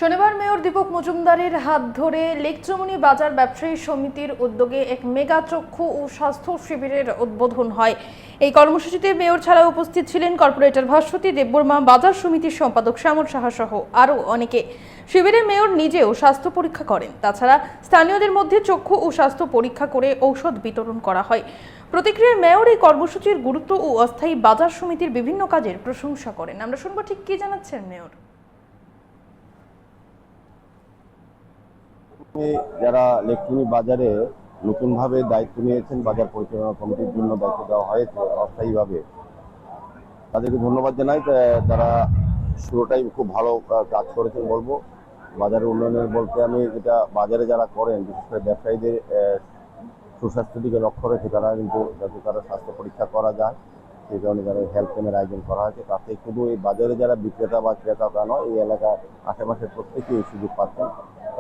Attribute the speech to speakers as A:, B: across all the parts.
A: শনিবার মেয়র দীপক মজুমদারের হাত ধরে লেকচমনি বাজার ব্যবসায়ী সমিতির উদ্যোগে এক মেগা চক্ষু ও স্বাস্থ্য শিবিরের উদ্বোধন হয়। এই কর্মসূচিতে মেয়র ছাড়াও উপস্থিত ছিলেন কর্পোরেটর ভাস্বতী দেববর্মা, বাজার সমিতির সম্পাদক শ্যামল সাহা সহ আরও অনেকে। শিবিরে মেয়র নিজেও স্বাস্থ্য পরীক্ষা করেন। তাছাড়া স্থানীয়দের মধ্যে চক্ষু ও স্বাস্থ্য পরীক্ষা করে ঔষধ বিতরণ করা হয়। প্রতিক্রিয়ায় মেয়র এই কর্মসূচির গুরুত্ব ও অস্থায়ী বাজার সমিতির বিভিন্ন কাজের প্রশংসা করেন। আমরা শুনবো ঠিক কি জানাচ্ছেন মেয়র।
B: যারা লেকচুনি বাজারে নতুনভাবে দায়িত্ব নিয়েছেন, বাজার পরিচালনা কমিটির জন্য দায়িত্ব দেওয়া হয়েছে অস্থায়ীভাবে, তাদেরকে ধন্যবাদ জানাই। তারা শুরুটাই খুব ভালো কাজ করেছেন বলবো। বাজারের উন্নয়নের বলতে আমি যেটা বাজারে যারা করেন, বিশেষ করে ব্যবসায়ীদের সুস্বাস্থ্যের দিকে লক্ষ্য রেখে তারা কিন্তু যাতে তারা স্বাস্থ্য পরীক্ষা করা যায়, সেই কারণে যারা হেলথ ক্যাম্পের আয়োজন করা হয়েছে। তাতে শুধু এই বাজারে যারা বিক্রেতা বা ক্রেতা তা নয়, এই এলাকার আশেপাশের প্রত্যেকেই এই সুযোগ পাচ্ছেন।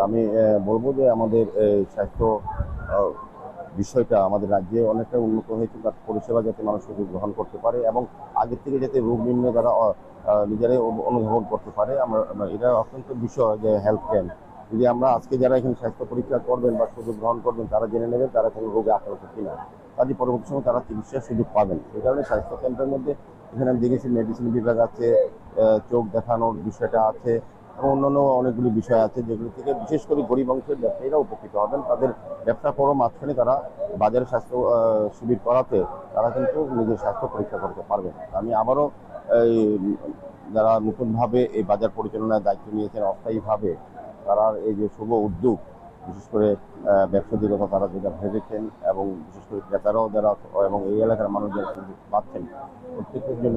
B: আমি বলবো যে আমাদের স্বাস্থ্য বিষয়টা আমাদের রাজ্যে অনেকটা উন্নত হয়েছে, তার পরিষেবা যাতে মানুষ সুযোগ গ্রহণ করতে পারে এবং আগের থেকে যাতে রোগ নির্ণয় তারা নিজেরাই অনুধাবন করতে পারে। এটা অত্যন্ত বিষয় যে হেলথ ক্যাম্প যদি আমরা আজকে যারা এখানে স্বাস্থ্য পরীক্ষা করবেন বা সুযোগ গ্রহণ করবেন, তারা জেনে নেবেন তারা কোনো রোগে আক্রান্ত কিনা, কাজে পরবর্তী সময় তারা চিকিৎসার সুযোগ পাবেন। এই কারণে স্বাস্থ্য কেন্দ্রের মধ্যে এখানে আমি দেখেছি মেডিসিন বিভাগ আছে, চোখ দেখানোর বিষয়টা আছে এবং অন্যান্য অনেকগুলি বিষয় আছে, যেগুলি থেকে বিশেষ করে গরিব অংশের ব্যবসায়ীরা উপকৃত হবেন। তাদের ব্যবসা করো মাঝখানে তারা বাজারে স্বাস্থ্য শিবির করাতে তারা কিন্তু নিজের স্বাস্থ্য পরীক্ষা করতে পারবেন। আমি আবারও এই যারা নতুনভাবে এই বাজার পরিচালনার দায়িত্ব নিয়েছেন অস্থায়ীভাবে, তারা এই যে শুভ উদ্যোগ, বিশেষ করে ব্যবসায়ীদের কথা তারা যেটা ভেবেছেন এবং বিশেষ করে ক্রেতারাও যারা এবং এই এলাকার মানুষ যারা সুযোগ পাচ্ছেন, প্রত্যেকের জন্য